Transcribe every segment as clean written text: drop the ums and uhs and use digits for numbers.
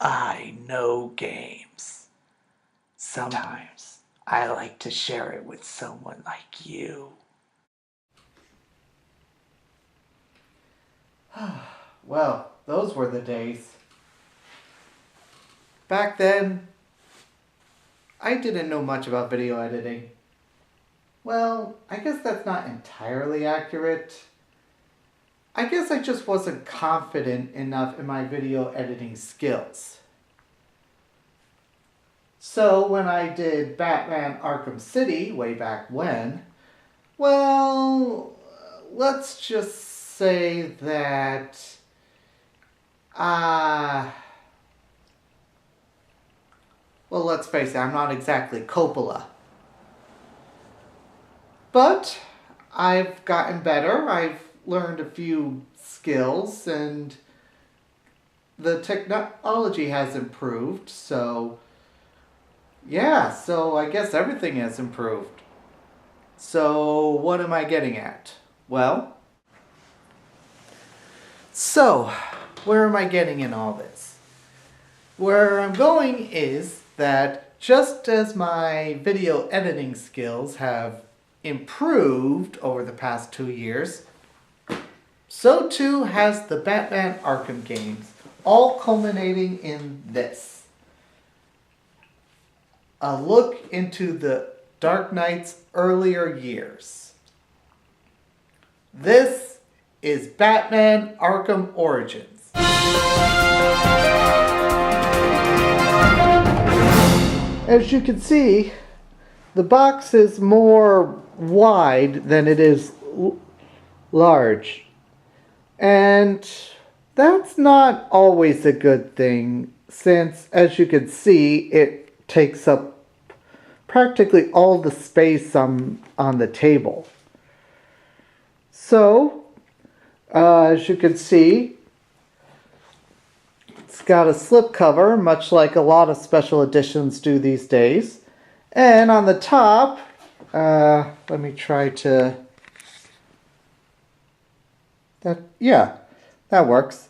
I know games. Sometimes I like to share it with someone like you. Well, those were the days. Back then, I didn't know much about video editing. Well, I guess that's not entirely accurate. I guess I just wasn't confident enough in my video editing skills. So when I did Batman Arkham City way back when, well, let's just say that uh well, let's face it, I'm not exactly Coppola. But I've gotten better. I've learned a few skills and the technology has improved. So, yeah, so I guess everything has improved. So, what am I getting at? Well, so, where am I getting in all this? Where I'm going is that just as my video editing skills have improved over the past 2 years, so too has the Batman Arkham games, all culminating in this. A look into the Dark Knight's earlier years. This is Batman Arkham Origins. As you can see, the box is more wide than it is large. And that's not always a good thing, since, as you can see, it takes up practically all the space on the table. So, as you can see, it's got a slipcover, much like a lot of special editions do these days. And on the top, let me try to... that works.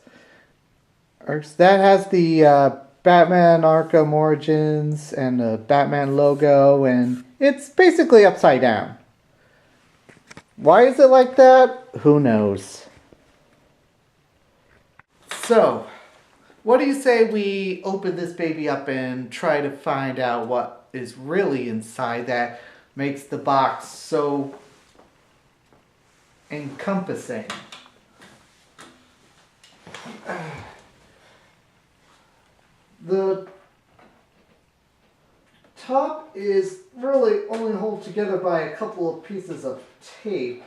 That has the Batman Arkham Origins and the Batman logo, and it's basically upside down. Why is it like that? Who knows? So, what do you say we open this baby up and try to find out what is really inside that makes the box so encompassing? The top is really only held together by a couple of pieces of tape,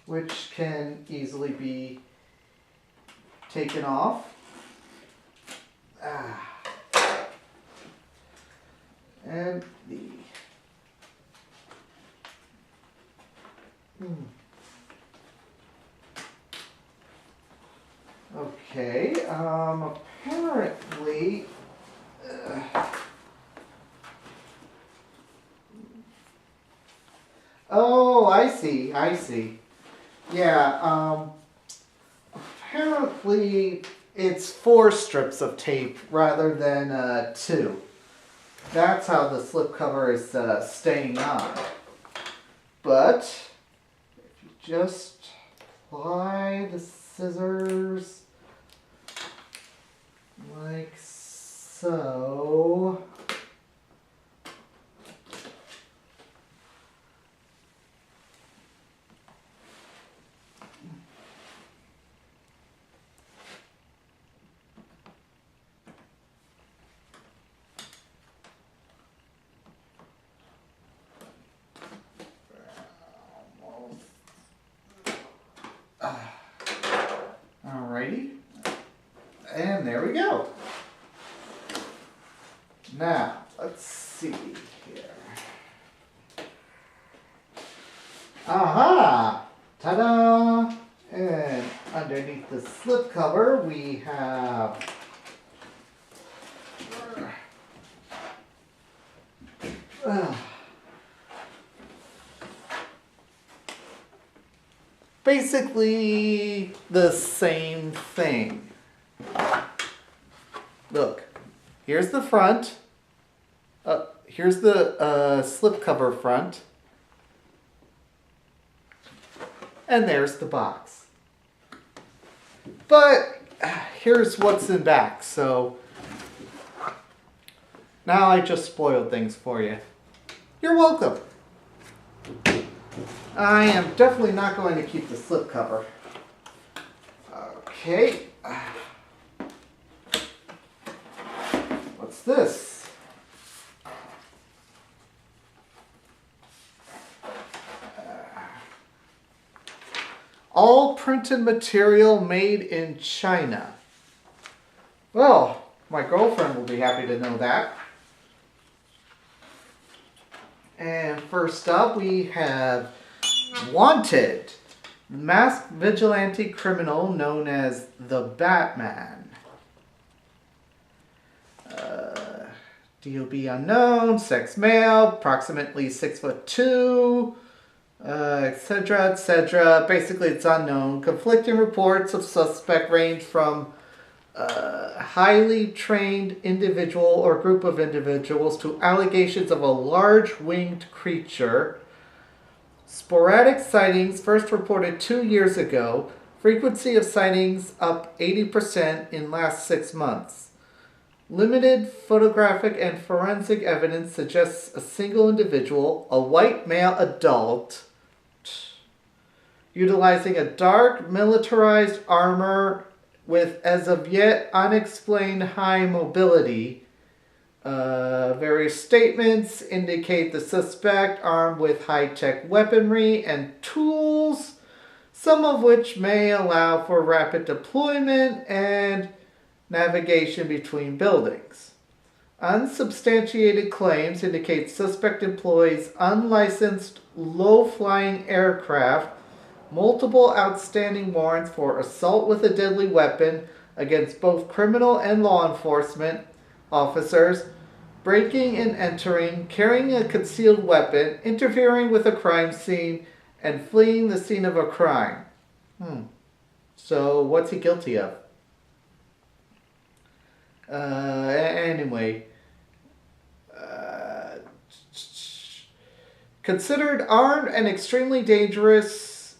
which can easily be taken off. And the okay, apparently oh, I see. Yeah, apparently it's 4 strips of tape rather than 2. That's how the slipcover is staying on. But if you just apply the scissors like so. Alrighty. And there we go. Now, let's see here. Aha! Ta-da! And underneath the slipcover, we have basically the same thing. Look, here's the front. Here's the slipcover front. And there's the box. But here's what's in back. So now I just spoiled things for you. You're welcome. I am definitely not going to keep the slipcover. Okay. What's this? All printed material made in China. Well, my girlfriend will be happy to know that. And first up, we have Wanted, masked vigilante criminal known as the Batman. DOB unknown, sex male, approximately 6'2", etc., etc. Basically, it's unknown. Conflicting reports of suspect range from highly trained individual or group of individuals to allegations of a large winged creature. Sporadic sightings first reported 2 years ago. Frequency of sightings up 80% in last 6 months. Limited photographic and forensic evidence suggests a single individual, a white male adult, utilizing a dark militarized armor with as of yet unexplained high mobility. Various statements indicate the suspect armed with high-tech weaponry and tools, some of which may allow for rapid deployment and navigation between buildings. Unsubstantiated claims indicate suspect employs unlicensed low-flying aircraft, multiple outstanding warrants for assault with a deadly weapon against both criminal and law enforcement officers, breaking and entering, carrying a concealed weapon, interfering with a crime scene, and fleeing the scene of a crime. So what's he guilty of? Anyway. Considered armed and extremely dangerous,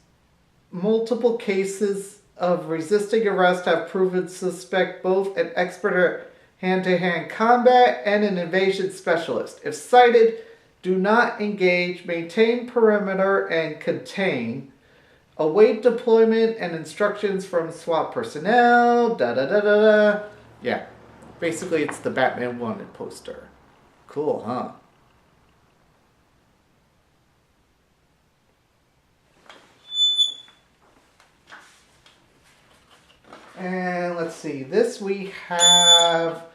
multiple cases of resisting arrest have proven suspect both an expert at hand-to-hand combat and an evasion specialist. If sighted, do not engage, maintain perimeter, and contain. Await deployment and instructions from SWAT personnel. Yeah, basically it's the Batman Wanted poster. Cool, huh? And let's see, this we have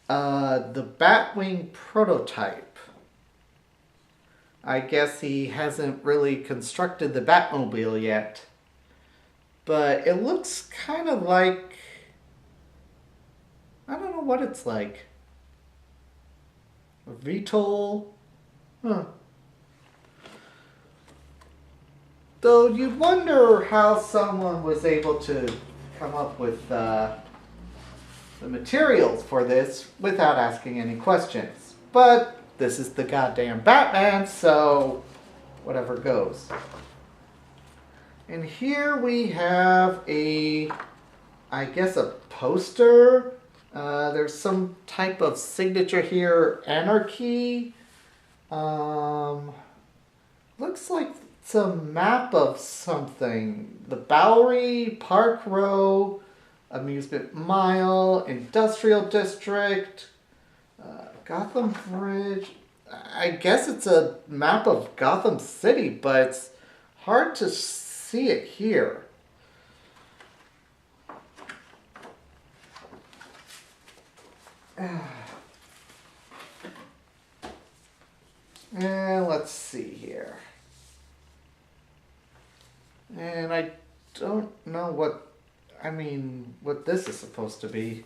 the Batwing prototype. I guess he hasn't really constructed the Batmobile yet. But it looks kind of like, I don't know what it's like. A VTOL? Huh. Though you'd wonder how someone was able to come up with the materials for this without asking any questions. But this is the goddamn Batman, so whatever goes. And here we have I guess a poster. There's some type of signature here, Anarchy. Looks like it's a map of something. The Bowery, Park Row, Amusement Mile, Industrial District, Gotham Bridge. I guess it's a map of Gotham City, but it's hard to see it here. And let's see here. And I don't know what this is supposed to be.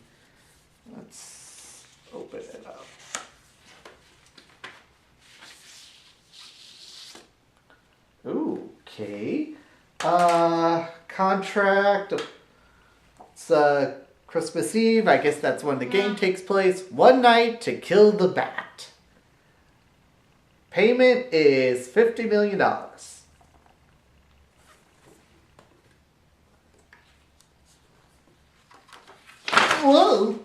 Let's open it up. Okay. Contract. It's a Christmas Eve, I guess that's when the game takes place. One night to kill the Bat. Payment is $50 million. Whoa!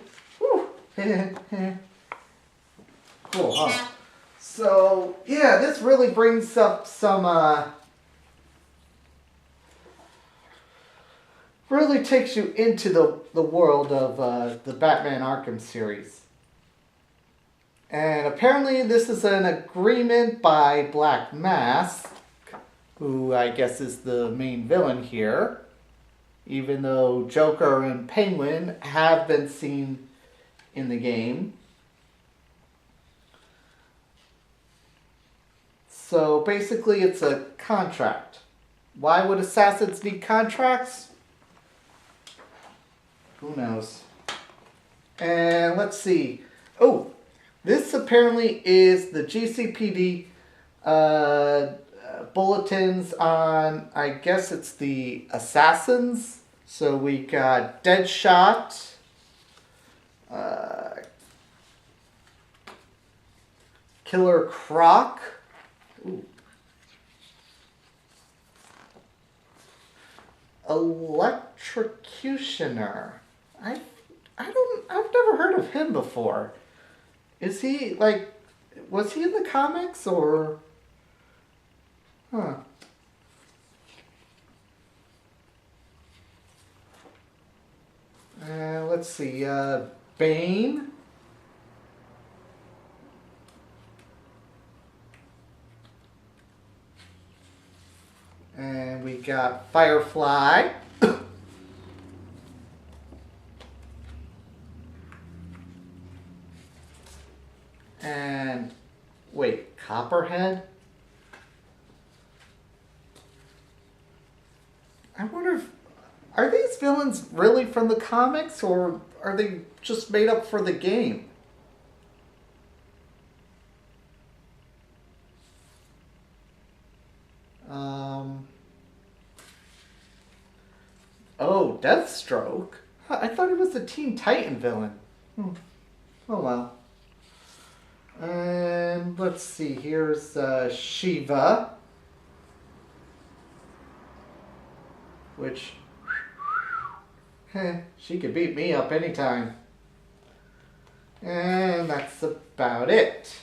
Cool, huh? So, yeah, this really brings up some, really takes you into the world of the Batman Arkham series. And apparently this is an agreement by Black Mask, who I guess is the main villain here, even though Joker and Penguin have been seen in the game. So basically it's a contract. Why would assassins need contracts? Who knows? And let's see. Oh, this apparently is the GCPD bulletins on, I guess it's the assassins. So we got Deadshot, Killer Croc, ooh, Electrocutioner. I've never heard of him before. Is he was he in the comics or? Huh. Let's see. Bane. And we got Firefly. And wait, Copperhead? I wonder if are these villains really from the comics or are they just made up for the game? Oh, Deathstroke? I thought he was the Teen Titan villain. Oh well. And let's see, here's Shiva. Which, she could beat me up anytime. And that's about it.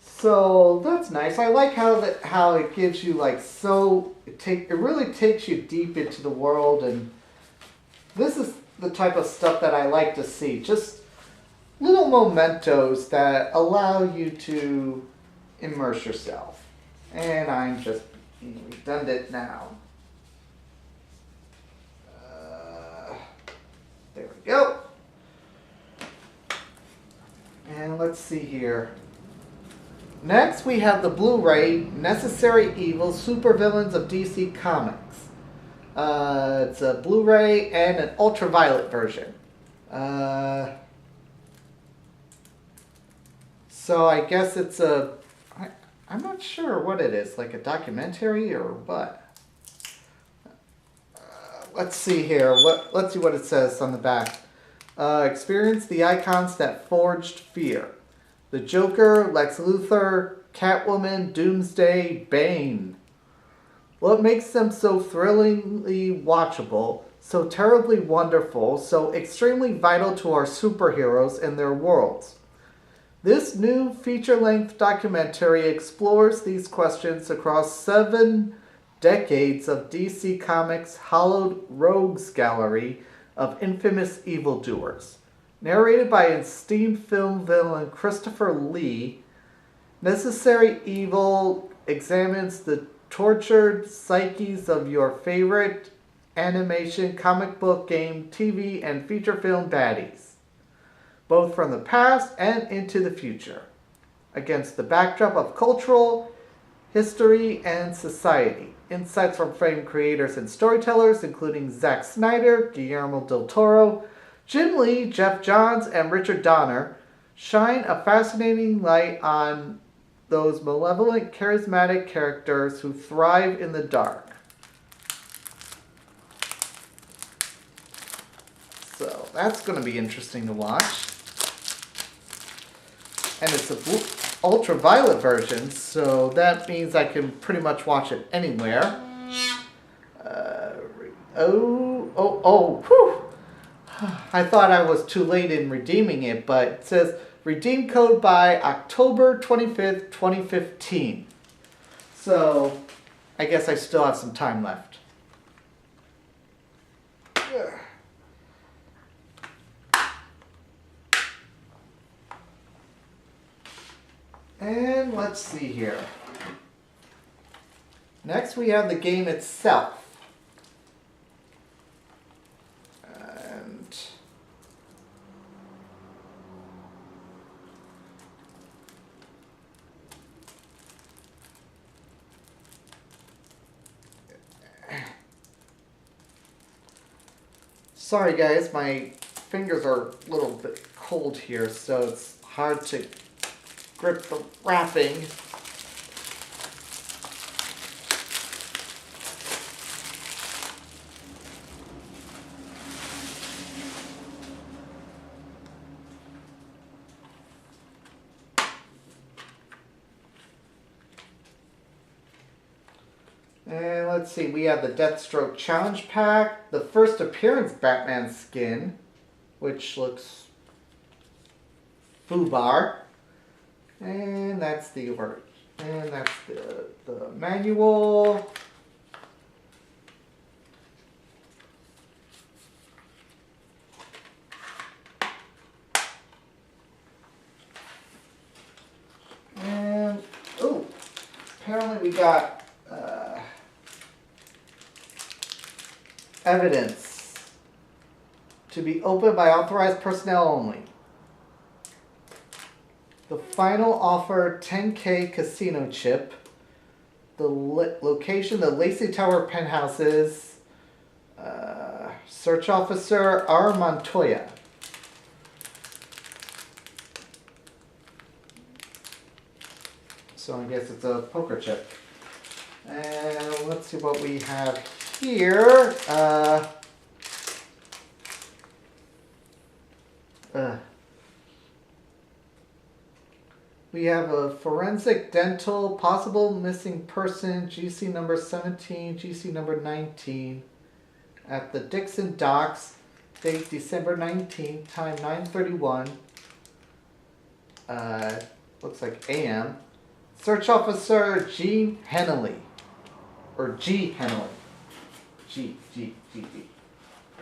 So that's nice. I like how it gives you it really takes you deep into the world, and this is the type of stuff that I like to see. Just little mementos that allow you to immerse yourself. And I'm just being redundant now. There we go. And let's see here. Next, we have the Blu-ray Necessary Evil Supervillains of DC Comics. It's a Blu-ray and an ultraviolet version. So I guess it's I'm not sure what it is, like a documentary or what. Let's see here. Let's see what it says on the back. Experience the icons that forged fear. The Joker, Lex Luthor, Catwoman, Doomsday, Bane. What makes them so thrillingly watchable, so terribly wonderful, so extremely vital to our superheroes and their worlds? This new feature-length documentary explores these questions across 7 decades of DC Comics' hallowed rogues gallery of infamous evildoers. Narrated by esteemed film villain Christopher Lee, Necessary Evil examines the tortured psyches of your favorite animation, comic book, game, TV, and feature film baddies, both from the past and into the future, against the backdrop of cultural, history, and society. Insights from famed creators and storytellers, including Zack Snyder, Guillermo del Toro, Jim Lee, Jeff Johns, and Richard Donner, shine a fascinating light on those malevolent, charismatic characters who thrive in the dark. So that's going to be interesting to watch. And it's a ultraviolet version, so that means I can pretty much watch it anywhere. Whew! I thought I was too late in redeeming it, but it says redeem code by October 25th, 2015. So I guess I still have some time left. And let's see here. Next we have the game itself. And sorry guys, my fingers are a little bit cold here, so it's hard to grip the wrapping. And let's see, we have the Deathstroke Challenge Pack, the first appearance Batman skin, which looks foobar. And that's the word. And that's the manual. And apparently we got evidence to be opened by authorized personnel only. The final offer, 10K casino chip. The location, the Lacey Tower penthouses. Search officer, R. Montoya. So I guess it's a poker chip. And let's see what we have here. We have a forensic dental, possible missing person, GC number 17, GC number 19, at the Dixon Docks, date December 19th, time 9:31. Looks like AM. Search officer G. Hennelly. Or G. Hennelly. G.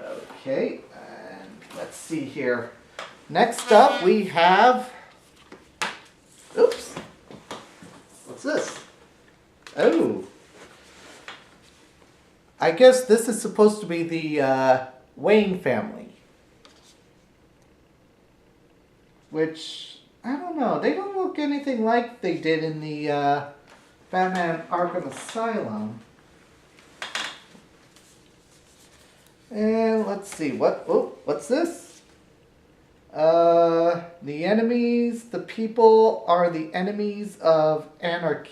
Okay, and let's see here. Next up we have... Oops. What's this? Oh. I guess this is supposed to be the Wayne family. Which, I don't know. They don't look anything like they did in the Batman Arkham Asylum. And let's see. What's this? The enemies, the people are the enemies of anarchy.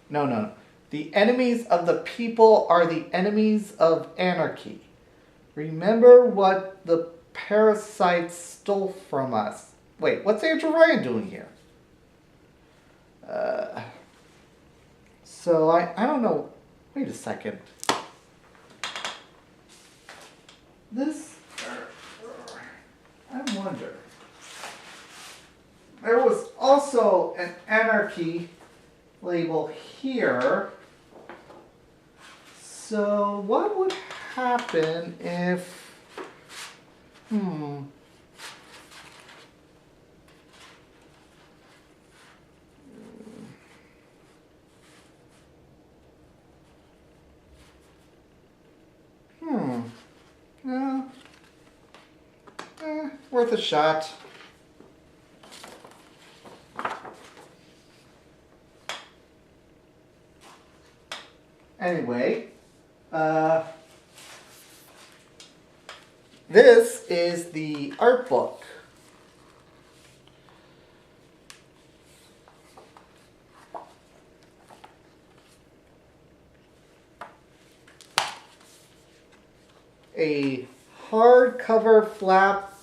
No. The enemies of the people are the enemies of anarchy. Remember what the parasites stole from us. Wait, what's Andrew Ryan doing here? So I don't know. Wait a second. This... I wonder. There was also an anarchy label here. So what would happen if... worth a shot. Anyway, this is the art book. a hardcover flap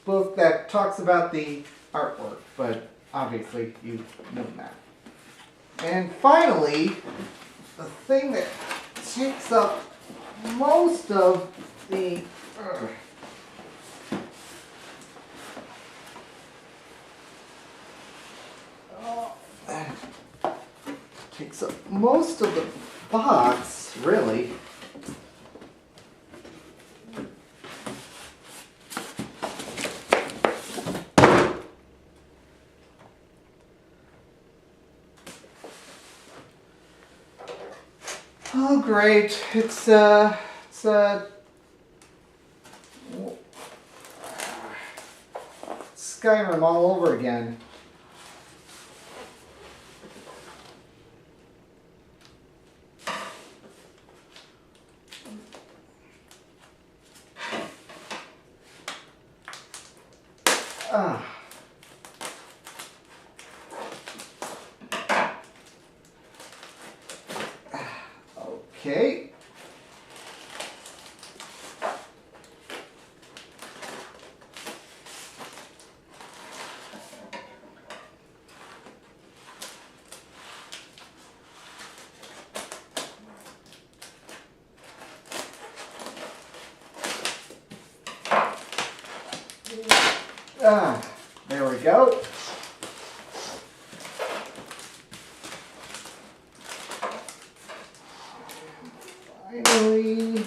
book that talks about the artwork, but obviously you know that. And finally, the thing that takes up most of the takes up most of the box, really. Oh, great! It's Skyrim all over again. Okay. There we go. Finally.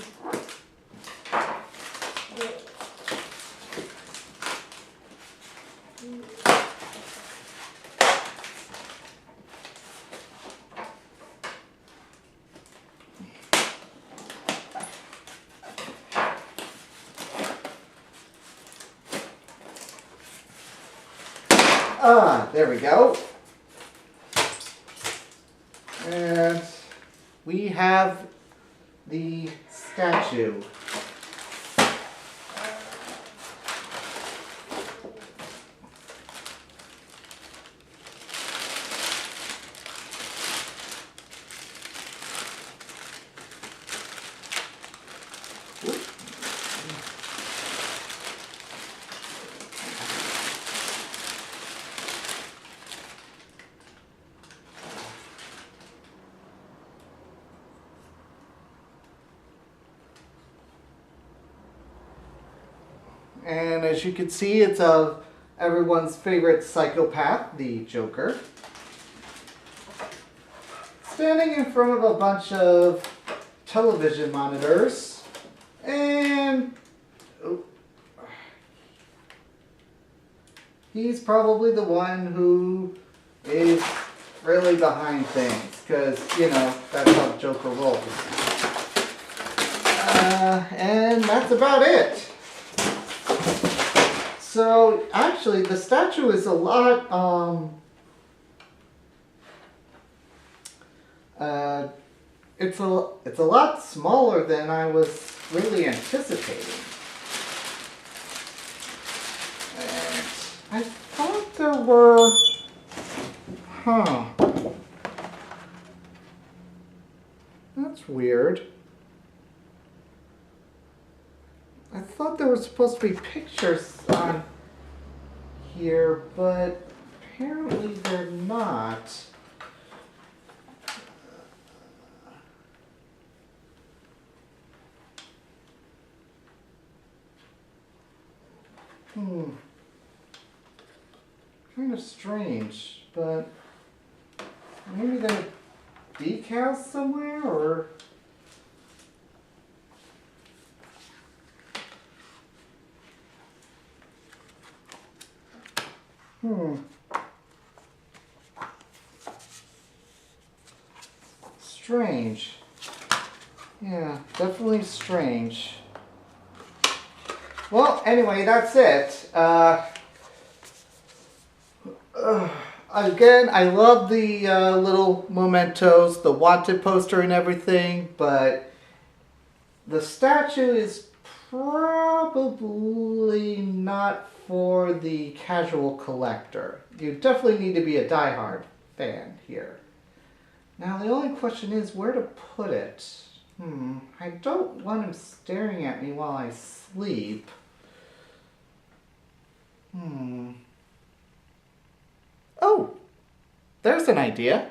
There we go. And we have the statue. And as you can see, it's of everyone's favorite psychopath, the Joker. Standing in front of a bunch of television monitors. And he's probably the one who is really behind things. Because, you know, that's how Joker rolls. And that's about it. So actually, the statue is a lot. It's a lot smaller than I was really anticipating. And I thought there were. That's weird. I thought there were supposed to be pictures on here, but apparently they're not. Kind of strange, but maybe they're decals somewhere, or... Strange. Yeah, definitely strange. Well, anyway, that's it. Again, I love the little mementos, the wanted poster and everything, but the statue is probably not for the casual collector. You definitely need to be a diehard fan here. Now the only question is where to put it. I don't want him staring at me while I sleep. Oh, there's an idea.